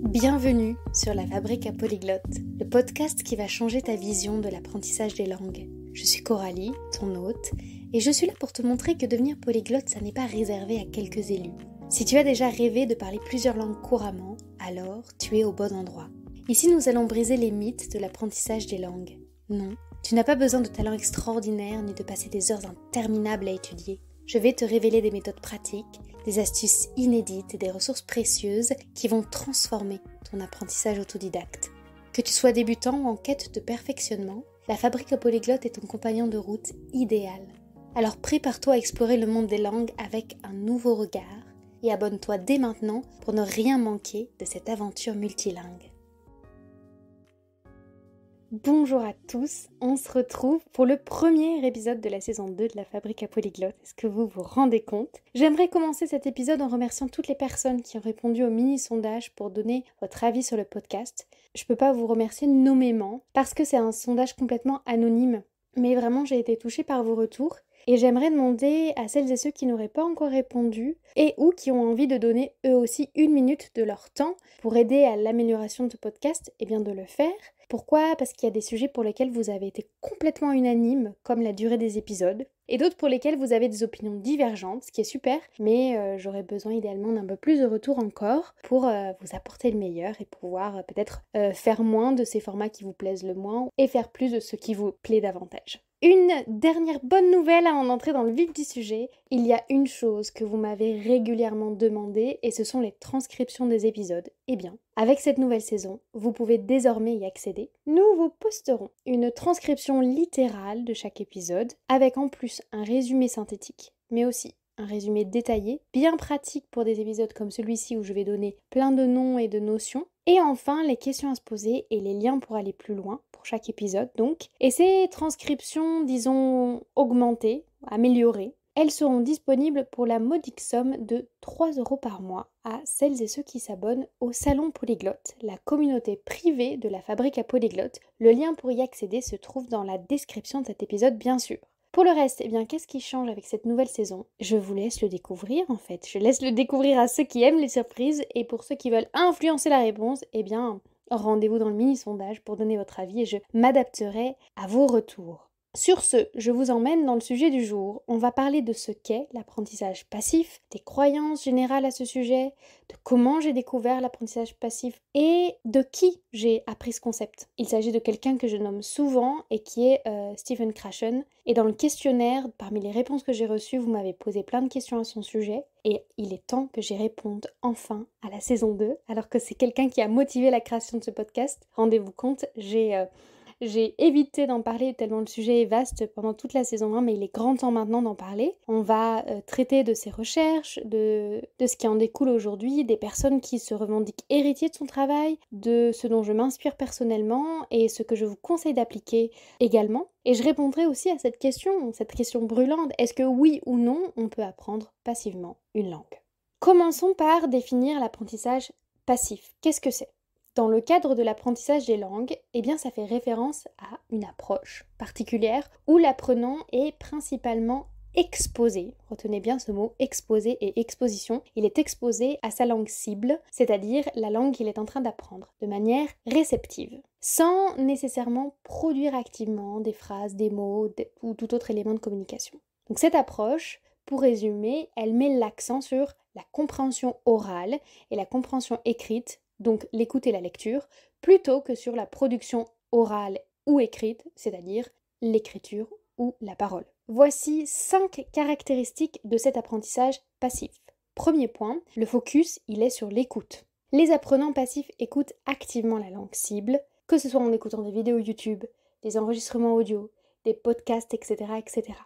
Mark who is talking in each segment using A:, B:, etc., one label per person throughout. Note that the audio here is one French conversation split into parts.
A: Bienvenue sur La Fabrique à Polyglotte, le podcast qui va changer ta vision de l'apprentissage des langues. Je suis Coralie, ton hôte, et je suis là pour te montrer que devenir polyglotte, ça n'est pas réservé à quelques élus. Si tu as déjà rêvé de parler plusieurs langues couramment, alors tu es au bon endroit. Ici, nous allons briser les mythes de l'apprentissage des langues. Non, tu n'as pas besoin de talent extraordinaire ni de passer des heures interminables à étudier. Je vais te révéler des méthodes pratiques, des astuces inédites et des ressources précieuses qui vont transformer ton apprentissage autodidacte. Que tu sois débutant ou en quête de perfectionnement, la Fabrique à Polyglotte est ton compagnon de route idéal. Alors prépare-toi à explorer le monde des langues avec un nouveau regard et abonne-toi dès maintenant pour ne rien manquer de cette aventure multilingue. Bonjour à tous, on se retrouve pour le premier épisode de la saison 2 de la Fabrique à Polyglotte. Est-ce que vous vous rendez compte ? J'aimerais commencer cet épisode en remerciant toutes les personnes qui ont répondu au mini-sondage pour donner votre avis sur le podcast. Je ne peux pas vous remercier nommément parce que c'est un sondage complètement anonyme. Mais vraiment, j'ai été touchée par vos retours. Et j'aimerais demander à celles et ceux qui n'auraient pas encore répondu et ou qui ont envie de donner eux aussi 1 minute de leur temps pour aider à l'amélioration de ce podcast, eh bien de le faire. Pourquoi ? Parce qu'il y a des sujets pour lesquels vous avez été complètement unanime, comme la durée des épisodes, et d'autres pour lesquels vous avez des opinions divergentes, ce qui est super, mais j'aurais besoin idéalement d'un peu plus de retour encore pour vous apporter le meilleur et pouvoir peut-être faire moins de ces formats qui vous plaisent le moins et faire plus de ce qui vous plaît davantage. Une dernière bonne nouvelle avant d'entrer dans le vif du sujet, il y a une chose que vous m'avez régulièrement demandé et ce sont les transcriptions des épisodes. Eh bien, avec cette nouvelle saison, vous pouvez désormais y accéder. Nous vous posterons une transcription littérale de chaque épisode avec en plus un résumé synthétique, mais aussi un résumé détaillé, bien pratique pour des épisodes comme celui-ci où je vais donner plein de noms et de notions. Et enfin, les questions à se poser et les liens pour aller plus loin, pour chaque épisode donc. Et ces transcriptions, disons, augmentées, améliorées, elles seront disponibles pour la modique somme de 3 € par mois à celles et ceux qui s'abonnent au Salon Polyglotte, la communauté privée de la Fabrique à Polyglotte. Le lien pour y accéder se trouve dans la description de cet épisode, bien sûr. Pour le reste, eh bien, qu'est-ce qui change avec cette nouvelle saison ? Je vous laisse le découvrir en fait. Je laisse le découvrir à ceux qui aiment les surprises et pour ceux qui veulent influencer la réponse, eh bien, rendez-vous dans le mini-sondage pour donner votre avis et je m'adapterai à vos retours. Sur ce, je vous emmène dans le sujet du jour. On va parler de ce qu'est l'apprentissage passif, des croyances générales à ce sujet, de comment j'ai découvert l'apprentissage passif et de qui j'ai appris ce concept. Il s'agit de quelqu'un que je nomme souvent et qui est Stephen Krashen. Et dans le questionnaire, parmi les réponses que j'ai reçues, vous m'avez posé plein de questions à son sujet. Et il est temps que j'y réponde enfin à la saison 2, alors que c'est quelqu'un qui a motivé la création de ce podcast. Rendez-vous compte, j'ai évité d'en parler tellement le sujet est vaste pendant toute la saison 1, mais il est grand temps maintenant d'en parler. On va traiter de ses recherches, de ce qui en découle aujourd'hui, des personnes qui se revendiquent héritiers de son travail, de ce dont je m'inspire personnellement et ce que je vous conseille d'appliquer également. Et je répondrai aussi à cette question brûlante, est-ce que oui ou non on peut apprendre passivement une langue ? Commençons par définir l'apprentissage passif. Qu'est-ce que c'est ? Dans le cadre de l'apprentissage des langues, eh bien ça fait référence à une approche particulière où l'apprenant est principalement exposé, retenez bien ce mot, exposé et exposition, il est exposé à sa langue cible, c'est-à-dire la langue qu'il est en train d'apprendre, de manière réceptive, sans nécessairement produire activement des phrases, des mots ou tout autre élément de communication. Donc cette approche, pour résumer, elle met l'accent sur la compréhension orale et la compréhension écrite, donc l'écoute et la lecture, plutôt que sur la production orale ou écrite, c'est-à-dire l'écriture ou la parole. Voici 5 caractéristiques de cet apprentissage passif. Premier point, le focus, il est sur l'écoute. Les apprenants passifs écoutent activement la langue cible, que ce soit en écoutant des vidéos YouTube, des enregistrements audio, des podcasts, etc., etc.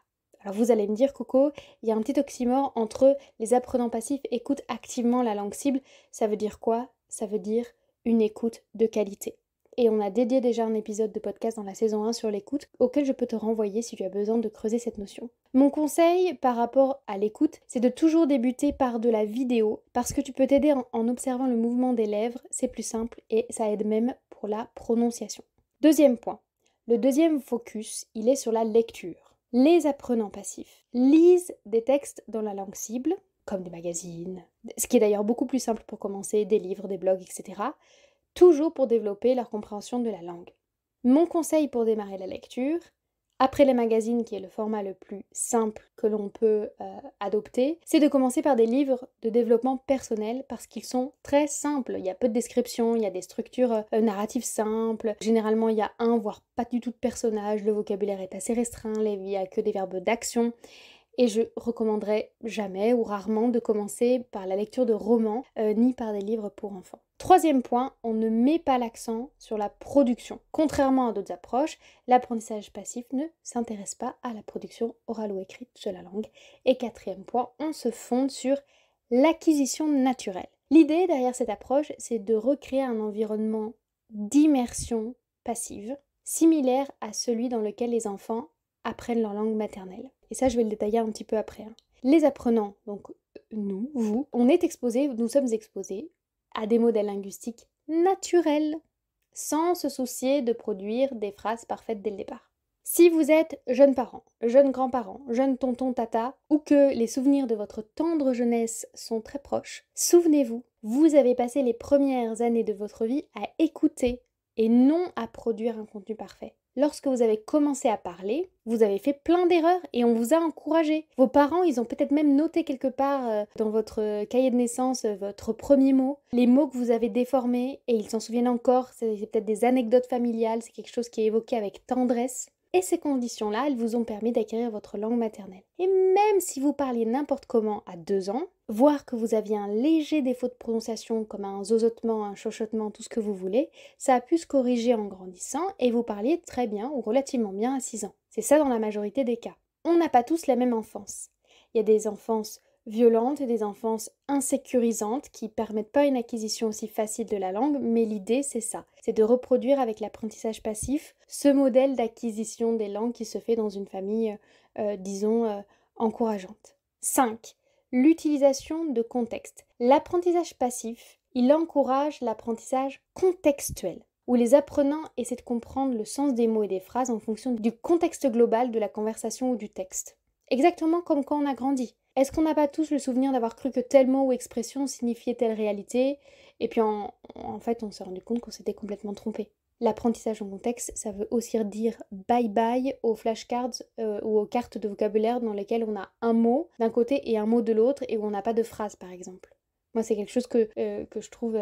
A: Alors vous allez me dire, Coco, il y a un petit oxymore entre les apprenants passifs écoutent activement la langue cible. Ça veut dire quoi ? Ça veut dire une écoute de qualité. Et on a dédié déjà un épisode de podcast dans la saison 1 sur l'écoute, auquel je peux te renvoyer si tu as besoin de creuser cette notion. Mon conseil par rapport à l'écoute, c'est de toujours débuter par de la vidéo, parce que tu peux t'aider en observant le mouvement des lèvres, c'est plus simple et ça aide même pour la prononciation. Deuxième point, le deuxième focus, il est sur la lecture. Les apprenants passifs lisent des textes dans la langue cible, comme des magazines, ce qui est d'ailleurs beaucoup plus simple pour commencer, des livres, des blogs, etc., toujours pour développer leur compréhension de la langue. Mon conseil pour démarrer la lecture, après les magazines, qui est le format le plus simple que l'on peut adopter, c'est de commencer par des livres de développement personnel parce qu'ils sont très simples. Il y a peu de descriptions, il y a des structures narratives simples. Généralement, il y a un, voire pas du tout de personnage. Le vocabulaire est assez restreint, il n'y a que des verbes d'action. Et je recommanderais jamais ou rarement de commencer par la lecture de romans ni par des livres pour enfants. Troisième point, on ne met pas l'accent sur la production. Contrairement à d'autres approches, l'apprentissage passif ne s'intéresse pas à la production orale ou écrite de la langue. Et quatrième point, on se fonde sur l'acquisition naturelle. L'idée derrière cette approche, c'est de recréer un environnement d'immersion passive, similaire à celui dans lequel les enfants apprennent leur langue maternelle. Et ça, je vais le détailler un petit peu après. Les apprenants, donc nous, vous, nous sommes exposés à des modèles linguistiques naturels, sans se soucier de produire des phrases parfaites dès le départ. Si vous êtes jeune parent, jeune grand-parent, jeune tonton tata, ou que les souvenirs de votre tendre jeunesse sont très proches, souvenez-vous, vous avez passé les premières années de votre vie à écouter et non à produire un contenu parfait. Lorsque vous avez commencé à parler, vous avez fait plein d'erreurs et on vous a encouragé. Vos parents, ils ont peut-être même noté quelque part dans votre cahier de naissance votre premier mot, les mots que vous avez déformés et ils s'en souviennent encore. C'est peut-être des anecdotes familiales, c'est quelque chose qui est évoqué avec tendresse. Et ces conditions-là, elles vous ont permis d'acquérir votre langue maternelle. Et même si vous parliez n'importe comment à 2 ans, voir que vous aviez un léger défaut de prononciation comme un zozotement, un chuchotement, tout ce que vous voulez, ça a pu se corriger en grandissant et vous parliez très bien ou relativement bien à 6 ans. C'est ça dans la majorité des cas. On n'a pas tous la même enfance. Il y a des enfances violentes et des enfances insécurisantes qui permettent pas une acquisition aussi facile de la langue, mais l'idée c'est ça, c'est de reproduire avec l'apprentissage passif ce modèle d'acquisition des langues qui se fait dans une famille, encourageante. 5. L'utilisation de contexte. L'apprentissage passif, il encourage l'apprentissage contextuel, où les apprenants essaient de comprendre le sens des mots et des phrases en fonction du contexte global de la conversation ou du texte. Exactement comme quand on a grandi. Est-ce qu'on n'a pas tous le souvenir d'avoir cru que tel mot ou expression signifiait telle réalité, et puis en fait on s'est rendu compte qu'on s'était complètement trompé. L'apprentissage en contexte, ça veut aussi dire bye-bye aux flashcards ou aux cartes de vocabulaire dans lesquelles on a un mot d'un côté et un mot de l'autre et où on n'a pas de phrase par exemple. Moi c'est quelque chose que je trouve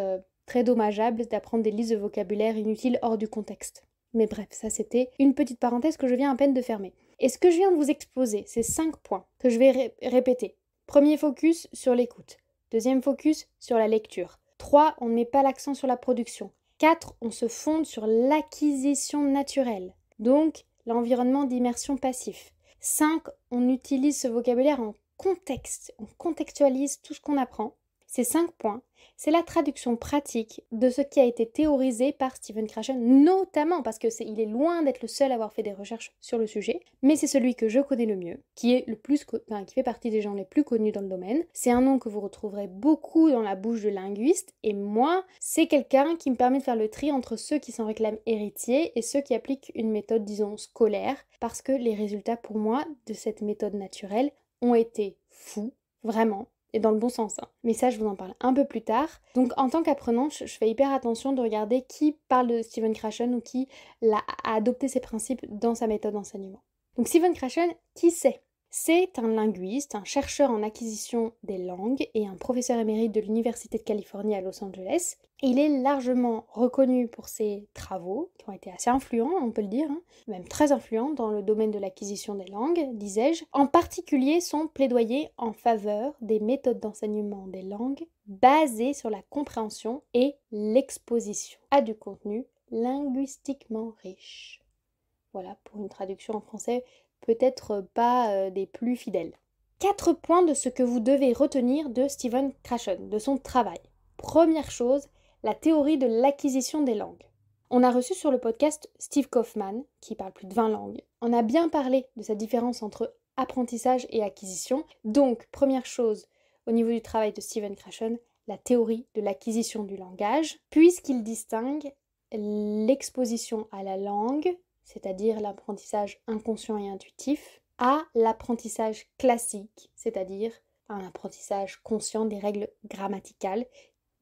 A: très dommageable d'apprendre des listes de vocabulaire inutiles hors du contexte. Mais bref, ça c'était une petite parenthèse que je viens à peine de fermer. Et ce que je viens de vous exposer, c'est 5 points que je vais répéter. Premier focus sur l'écoute. Deuxième focus sur la lecture. 3, on ne met pas l'accent sur la production. 4, on se fonde sur l'acquisition naturelle, donc l'environnement d'immersion passif. 5, on utilise ce vocabulaire en contexte, on contextualise tout ce qu'on apprend. Ces 5 points, c'est la traduction pratique de ce qui a été théorisé par Stephen Krashen, notamment parce qu'il est loin d'être le seul à avoir fait des recherches sur le sujet, mais c'est celui que je connais le mieux, qui fait partie des gens les plus connus dans le domaine. C'est un nom que vous retrouverez beaucoup dans la bouche de linguistes, et moi, c'est quelqu'un qui me permet de faire le tri entre ceux qui s'en réclament héritiers et ceux qui appliquent une méthode, disons, scolaire, parce que les résultats pour moi de cette méthode naturelle ont été fous, vraiment. Et dans le bon sens, hein. Mais ça, je vous en parle un peu plus tard. Donc, en tant qu'apprenante, je fais hyper attention de regarder qui parle de Stephen Krashen ou qui a adopté ces principes dans sa méthode d'enseignement. Donc, Stephen Krashen, qui c'est ? C'est un linguiste, un chercheur en acquisition des langues et un professeur émérite de l'Université de Californie à Los Angeles. Il est largement reconnu pour ses travaux, qui ont été assez influents, on peut le dire, hein, même très influents dans le domaine de l'acquisition des langues, disais-je. En particulier son plaidoyer en faveur des méthodes d'enseignement des langues basées sur la compréhension et l'exposition à du contenu linguistiquement riche. Voilà, pour une traduction en français peut-être pas des plus fidèles. 4 points de ce que vous devez retenir de Stephen Krashen, de son travail. Première chose, la théorie de l'acquisition des langues. On a reçu sur le podcast Steve Kaufman, qui parle plus de 20 langues. On a bien parlé de cette différence entre apprentissage et acquisition. Donc, première chose, au niveau du travail de Stephen Krashen, la théorie de l'acquisition du langage, puisqu'il distingue l'exposition à la langue, c'est-à-dire l'apprentissage inconscient et intuitif, à l'apprentissage classique, c'est-à-dire à un apprentissage conscient des règles grammaticales.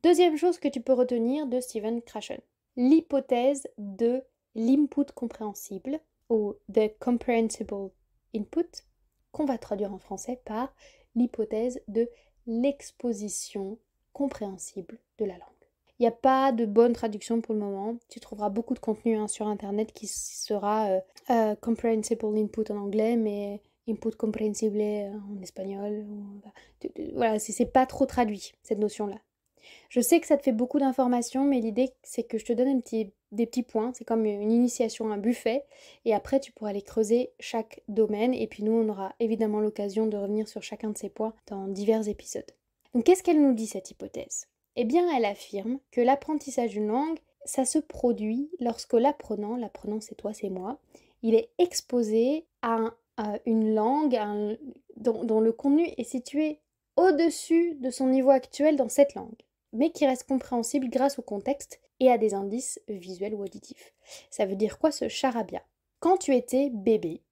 A: Deuxième chose que tu peux retenir de Stephen Krashen, l'hypothèse de l'input compréhensible ou the comprehensible input, qu'on va traduire en français par l'hypothèse de l'exposition compréhensible de la langue. Il n'y a pas de bonne traduction pour le moment. Tu trouveras beaucoup de contenu sur internet qui sera comprehensible input en anglais, mais input comprensible en espagnol. Voilà, c'est pas trop traduit, cette notion-là. Je sais que ça te fait beaucoup d'informations, mais l'idée c'est que je te donne des petits points, c'est comme une initiation, un buffet, et après tu pourras aller creuser chaque domaine, et puis nous on aura évidemment l'occasion de revenir sur chacun de ces points dans divers épisodes. Donc qu'est-ce qu'elle nous dit cette hypothèse ? Eh bien elle affirme que l'apprentissage d'une langue, ça se produit lorsque l'apprenant c'est toi, c'est moi, il est exposé à une langue dont le contenu est situé au-dessus de son niveau actuel dans cette langue, mais qui reste compréhensible grâce au contexte et à des indices visuels ou auditifs. Ça veut dire quoi ce charabia ? Quand tu étais bébé,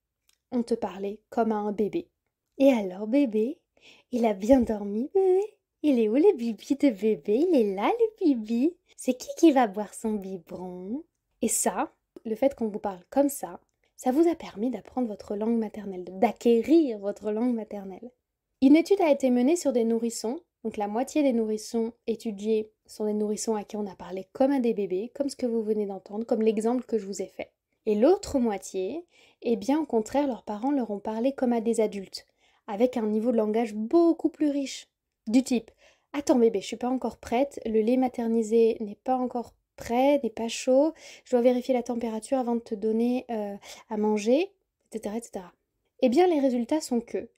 A: on te parlait comme à un bébé. Et alors bébé, il a bien dormi bébé ? Il est où le bibi de bébé ? Il est là le bibi ? C'est qui va boire son biberon ? Et ça, le fait qu'on vous parle comme ça vous a permis d'apprendre votre langue maternelle, d'acquérir votre langue maternelle. Une étude a été menée sur des nourrissons, donc la moitié des nourrissons étudiés sont des nourrissons à qui on a parlé comme à des bébés, comme ce que vous venez d'entendre, comme l'exemple que je vous ai fait. Et l'autre moitié, eh bien au contraire, leurs parents leur ont parlé comme à des adultes, avec un niveau de langage beaucoup plus riche, du type « Attends bébé, je suis pas encore prête, le lait maternisé n'est pas encore prêt, n'est pas chaud, je dois vérifier la température avant de te donner à manger, etc. etc. » Eh bien les résultats sont que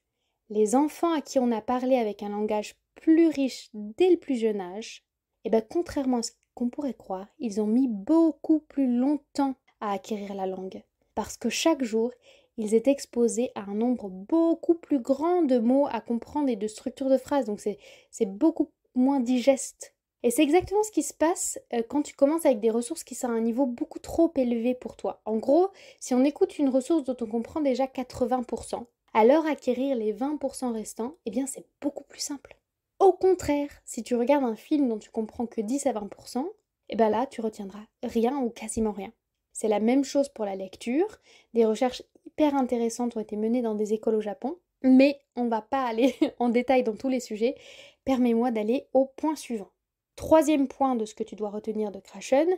A: les enfants à qui on a parlé avec un langage plus riche dès le plus jeune âge, eh bien, contrairement à ce qu'on pourrait croire, ils ont mis beaucoup plus longtemps à acquérir la langue. Parce que chaque jour, ils étaient exposés à un nombre beaucoup plus grand de mots à comprendre et de structures de phrases. Donc c'est beaucoup moins digeste. Et c'est exactement ce qui se passe quand tu commences avec des ressources qui sont à un niveau beaucoup trop élevé pour toi. En gros, si on écoute une ressource dont on comprend déjà 80%, alors acquérir les 20% restants, eh bien c'est beaucoup plus simple. Au contraire, si tu regardes un film dont tu comprends que 10 à 20%, eh bien là tu retiendras rien ou quasiment rien. C'est la même chose pour la lecture. Des recherches hyper intéressantes ont été menées dans des écoles au Japon, mais on ne va pas aller en détail dans tous les sujets. Permets-moi d'aller au point suivant. Troisième point de ce que tu dois retenir de Krashen,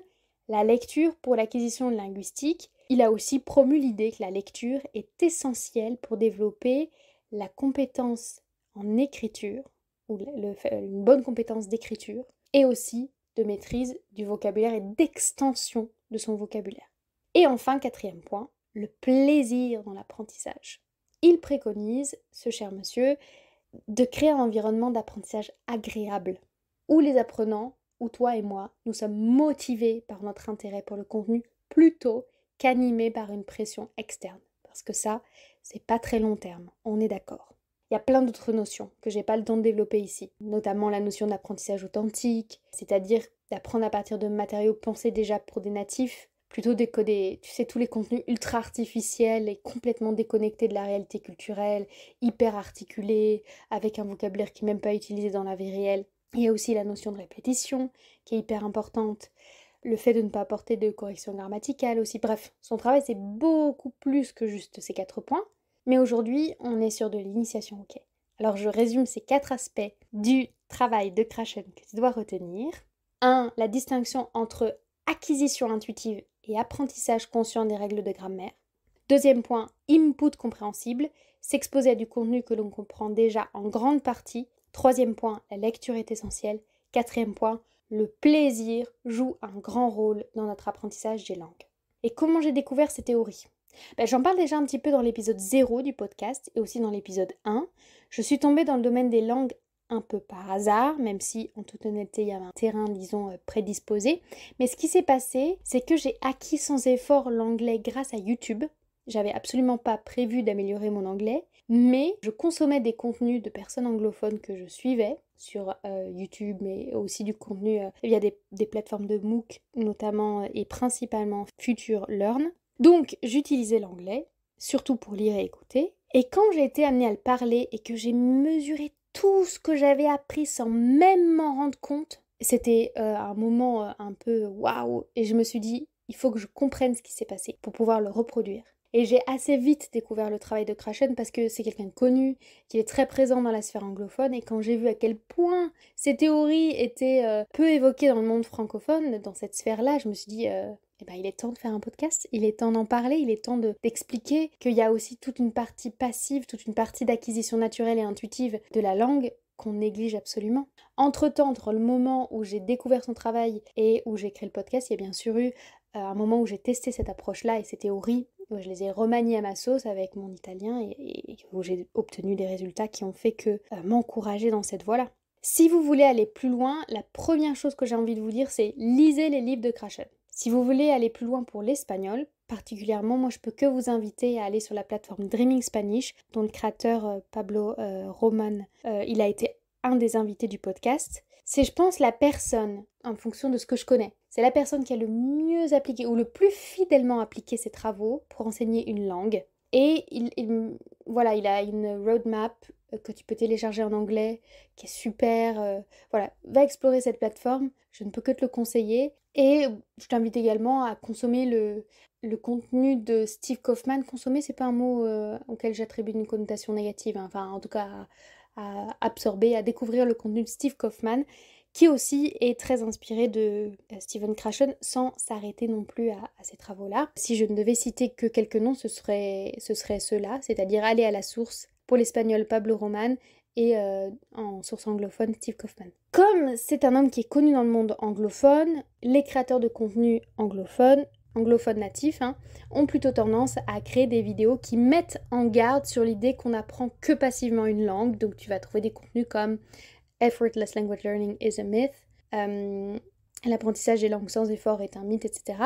A: la lecture pour l'acquisition linguistique. Il a aussi promu l'idée que la lecture est essentielle pour développer la compétence en écriture, ou une bonne compétence d'écriture, et aussi de maîtrise du vocabulaire et d'extension de son vocabulaire. Et enfin, quatrième point, le plaisir dans l'apprentissage. Il préconise, ce cher monsieur, de créer un environnement d'apprentissage agréable, où les apprenants, où toi et moi, nous sommes motivés par notre intérêt pour le contenu plutôt qu'animés par une pression externe. Parce que ça, c'est pas très long terme, on est d'accord. Il y a plein d'autres notions que j'ai pas le temps de développer ici, notamment la notion d'apprentissage authentique, c'est-à-dire d'apprendre à partir de matériaux pensés déjà pour des natifs, plutôt que tous les contenus ultra artificiels et complètement déconnectés de la réalité culturelle, hyper articulés, avec un vocabulaire qui n'est même pas utilisé dans la vie réelle. Il y a aussi la notion de répétition, qui est hyper importante, le fait de ne pas apporter de correction grammaticale aussi. Bref, son travail c'est beaucoup plus que juste ces 4 points, mais aujourd'hui on est sur de l'initiation OK. Alors je résume ces 4 aspects du travail de Krashen que tu dois retenir. 1. La distinction entre acquisition intuitive et apprentissage conscient des règles de grammaire. Deuxième point, input compréhensible, s'exposer à du contenu que l'on comprend déjà en grande partie. Troisième point, la lecture est essentielle. Quatrième point, le plaisir joue un grand rôle dans notre apprentissage des langues. Et comment j'ai découvert ces théories ? J'en parle déjà un petit peu dans l'épisode 0 du podcast et aussi dans l'épisode 1. Je suis tombée dans le domaine des langues un peu par hasard, même si en toute honnêteté il y avait un terrain, disons, prédisposé. Mais ce qui s'est passé, c'est que j'ai acquis sans effort l'anglais grâce à YouTube. J'avais absolument pas prévu d'améliorer mon anglais, mais je consommais des contenus de personnes anglophones que je suivais sur YouTube, mais aussi du contenu via des plateformes de MOOC, notamment et principalement Future Learn. Donc j'utilisais l'anglais, surtout pour lire et écouter, et quand j'ai été amenée à le parler et que j'ai mesuré tout ce que j'avais appris sans même m'en rendre compte. C'était un moment un peu waouh, et je me suis dit, il faut que je comprenne ce qui s'est passé pour pouvoir le reproduire. Et j'ai assez vite découvert le travail de Krashen parce que c'est quelqu'un de connu, qui est très présent dans la sphère anglophone, et quand j'ai vu à quel point ces théories étaient peu évoquées dans le monde francophone, dans cette sphère-là, je me suis dit, eh ben, il est temps de faire un podcast, il est temps d'en parler, il est temps d'expliquer qu'il y a aussi toute une partie passive, toute une partie d'acquisition naturelle et intuitive de la langue qu'on néglige absolument. Entre-temps, entre le moment où j'ai découvert son travail et où j'ai créé le podcast, il y a bien sûr eu un moment où j'ai testé cette approche-là et ces théories, où je les ai remaniées à ma sauce avec mon italien et où j'ai obtenu des résultats qui ont fait que m'encourager dans cette voie-là. Si vous voulez aller plus loin, la première chose que j'ai envie de vous dire, c'est lisez les livres de Krashen. Si vous voulez aller plus loin pour l'espagnol, particulièrement, moi je peux que vous inviter à aller sur la plateforme Dreaming Spanish, dont le créateur Pablo Roman, il a été un des invités du podcast. C'est, je pense, la personne, en fonction de ce que je connais, c'est la personne qui a le mieux appliqué ou le plus fidèlement appliqué ses travaux pour enseigner une langue. Et voilà, il a une roadmap que tu peux télécharger en anglais, qui est super. Voilà, va explorer cette plateforme, je ne peux que te le conseiller. Et je t'invite également à consommer le contenu de Steve Kaufmann. Consommer, c'est pas un mot auquel j'attribue une connotation négative, hein. Enfin, en tout cas, à absorber, à découvrir le contenu de Steve Kaufmann, qui aussi est très inspiré de Stephen Krashen, sans s'arrêter non plus à ces travaux-là. Si je ne devais citer que quelques noms, ce serait ceux-là, c'est-à-dire aller à la source pour l'espagnol Pablo Roman et en source anglophone Steve Kaufmann. Comme c'est un homme qui est connu dans le monde anglophone, les créateurs de contenu anglophones natifs, ont plutôt tendance à créer des vidéos qui mettent en garde sur l'idée qu'on apprend que passivement une langue. Donc tu vas trouver des contenus comme Effortless language learning is a myth. L'apprentissage des langues sans effort est un mythe, etc.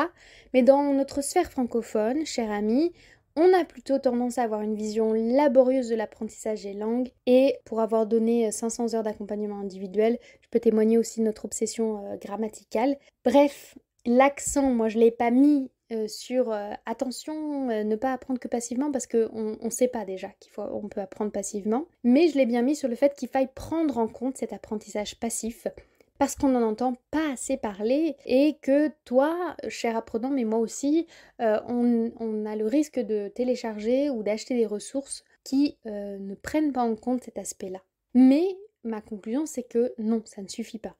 A: Mais dans notre sphère francophone, chers amis, on a plutôt tendance à avoir une vision laborieuse de l'apprentissage des langues. Et pour avoir donné 500 heures d'accompagnement individuel, je peux témoigner aussi de notre obsession grammaticale. Bref, l'accent, moi je ne l'ai pas mis sur attention, ne pas apprendre que passivement parce qu'on ne sait pas déjà qu'on peut apprendre passivement, mais je l'ai bien mis sur le fait qu'il faille prendre en compte cet apprentissage passif parce qu'on n'en entend pas assez parler et que toi, cher apprenant, mais moi aussi, on a le risque de télécharger ou d'acheter des ressources qui ne prennent pas en compte cet aspect-là. Mais ma conclusion, c'est que non, ça ne suffit pas.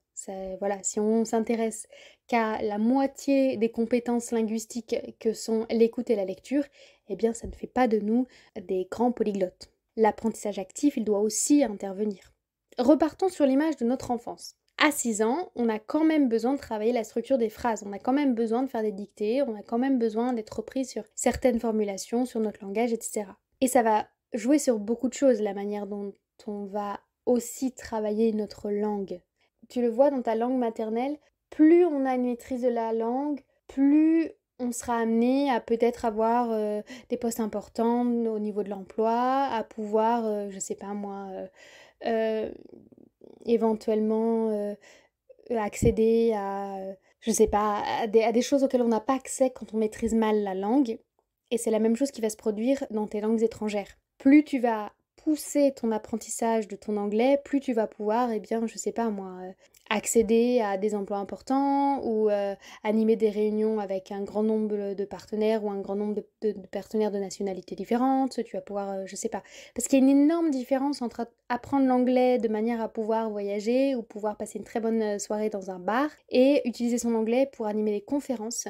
A: Voilà, si on s'intéresse qu'à la moitié des compétences linguistiques que sont l'écoute et la lecture, eh bien ça ne fait pas de nous des grands polyglottes. L'apprentissage actif, il doit aussi intervenir. Repartons sur l'image de notre enfance. À 6 ans, on a quand même besoin de travailler la structure des phrases, on a quand même besoin de faire des dictées, on a quand même besoin d'être repris sur certaines formulations, sur notre langage, etc. Et ça va jouer sur beaucoup de choses, la manière dont on va aussi travailler notre langue. Tu le vois dans ta langue maternelle, plus on a une maîtrise de la langue, plus on sera amené à peut-être avoir des postes importants au niveau de l'emploi, à pouvoir, je sais pas moi, éventuellement accéder à, je sais pas, à des choses auxquelles on n'a pas accès quand on maîtrise mal la langue. Et c'est la même chose qui va se produire dans tes langues étrangères. Plus tu vas pousser ton apprentissage de ton anglais, plus tu vas pouvoir, eh bien, je sais pas moi, accéder à des emplois importants ou animer des réunions avec un grand nombre de partenaires ou un grand nombre de partenaires de nationalités différentes. Tu vas pouvoir, je sais pas. Parce qu'il y a une énorme différence entre apprendre l'anglais de manière à pouvoir voyager ou pouvoir passer une très bonne soirée dans un bar et utiliser son anglais pour animer des conférences,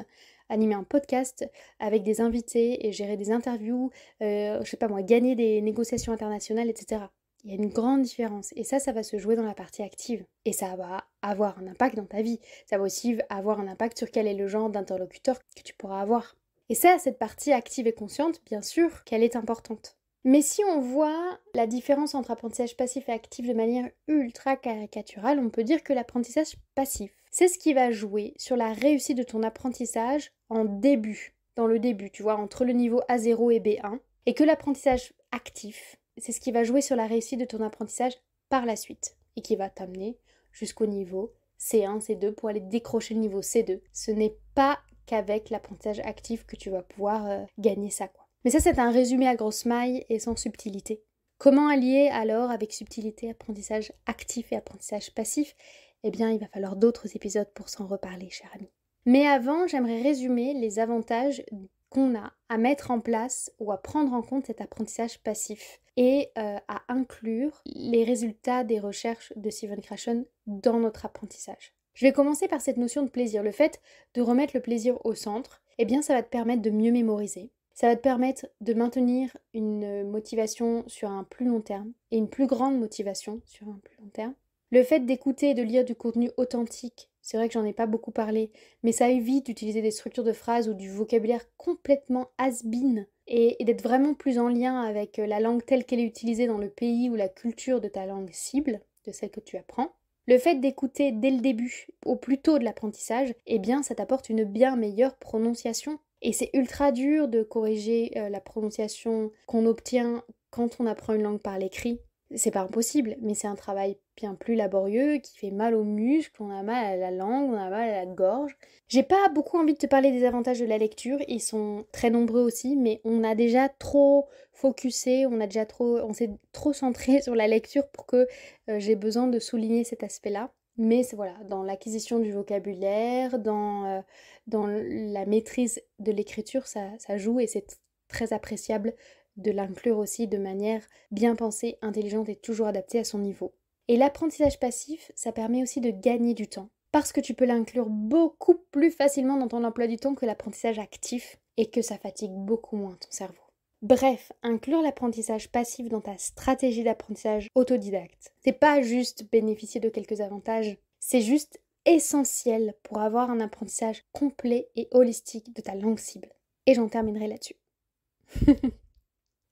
A: animer un podcast avec des invités et gérer des interviews, je sais pas moi, gagner des négociations internationales, etc. Il y a une grande différence et ça va se jouer dans la partie active et ça va avoir un impact dans ta vie. Ça va aussi avoir un impact sur quel est le genre d'interlocuteur que tu pourras avoir. Et ça, cette partie active et consciente, bien sûr qu'elle est importante. Mais si on voit la différence entre apprentissage passif et actif de manière ultra caricaturale, on peut dire que l'apprentissage passif, c'est ce qui va jouer sur la réussite de ton apprentissage en début, dans le début, tu vois, entre le niveau A0 et B1, et que l'apprentissage actif, c'est ce qui va jouer sur la réussite de ton apprentissage par la suite, et qui va t'amener jusqu'au niveau C1, C2 pour aller décrocher le niveau C2. Ce n'est pas qu'avec l'apprentissage actif que tu vas pouvoir gagner ça, quoi. Mais ça, c'est un résumé à grosse maille et sans subtilité. Comment allier alors avec subtilité apprentissage actif et apprentissage passif? Eh bien, il va falloir d'autres épisodes pour s'en reparler, cher ami. Mais avant, j'aimerais résumer les avantages qu'on a à mettre en place ou à prendre en compte cet apprentissage passif et à inclure les résultats des recherches de Stephen Krashen dans notre apprentissage. Je vais commencer par cette notion de plaisir. Le fait de remettre le plaisir au centre, eh bien, ça va te permettre de mieux mémoriser. Ça va te permettre de maintenir une motivation sur un plus long terme et une plus grande motivation sur un plus long terme. Le fait d'écouter et de lire du contenu authentique, c'est vrai que j'en ai pas beaucoup parlé, mais ça évite d'utiliser des structures de phrases ou du vocabulaire complètement has-been et d'être vraiment plus en lien avec la langue telle qu'elle est utilisée dans le pays ou la culture de ta langue cible, de celle que tu apprends. Le fait d'écouter dès le début, au plus tôt de l'apprentissage, eh bien ça t'apporte une bien meilleure prononciation. Et c'est ultra dur de corriger la prononciation qu'on obtient quand on apprend une langue par l'écrit. C'est pas impossible, mais c'est un travail bien plus laborieux, qui fait mal aux muscles, on a mal à la langue, on a mal à la gorge. J'ai pas beaucoup envie de te parler des avantages de la lecture, ils sont très nombreux aussi, mais on a déjà trop focusé, on s'est trop centré sur la lecture pour que j'ai besoin de souligner cet aspect-là. Mais voilà, dans l'acquisition du vocabulaire, dans la maîtrise de l'écriture, ça joue et c'est très appréciable de l'inclure aussi de manière bien pensée, intelligente et toujours adaptée à son niveau. Et l'apprentissage passif, ça permet aussi de gagner du temps, parce que tu peux l'inclure beaucoup plus facilement dans ton emploi du temps que l'apprentissage actif et que ça fatigue beaucoup moins ton cerveau. Bref, inclure l'apprentissage passif dans ta stratégie d'apprentissage autodidacte, c'est pas juste bénéficier de quelques avantages, c'est juste essentiel pour avoir un apprentissage complet et holistique de ta langue cible. Et j'en terminerai là-dessus.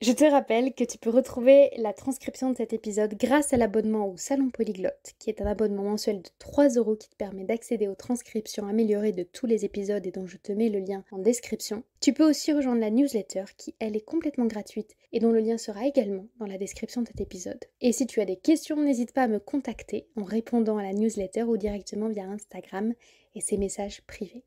A: Je te rappelle que tu peux retrouver la transcription de cet épisode grâce à l'abonnement au Salon Polyglotte, qui est un abonnement mensuel de 3 € qui te permet d'accéder aux transcriptions améliorées de tous les épisodes et dont je te mets le lien en description. Tu peux aussi rejoindre la newsletter qui, elle, est complètement gratuite et dont le lien sera également dans la description de cet épisode. Et si tu as des questions, n'hésite pas à me contacter en répondant à la newsletter ou directement via Instagram et ses messages privés.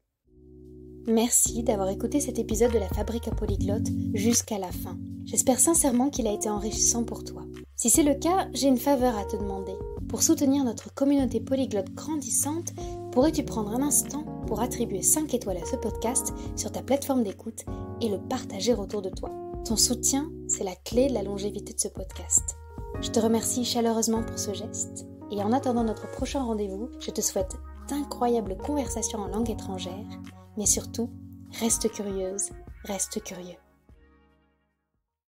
A: Merci d'avoir écouté cet épisode de la Fabrique à Polyglotte jusqu'à la fin. J'espère sincèrement qu'il a été enrichissant pour toi. Si c'est le cas, j'ai une faveur à te demander. Pour soutenir notre communauté polyglotte grandissante, pourrais-tu prendre un instant pour attribuer 5 étoiles à ce podcast sur ta plateforme d'écoute et le partager autour de toi? Ton soutien, c'est la clé de la longévité de ce podcast. Je te remercie chaleureusement pour ce geste. Et en attendant notre prochain rendez-vous, je te souhaite d'incroyables conversations en langue étrangère. Mais surtout, reste curieuse, reste curieux.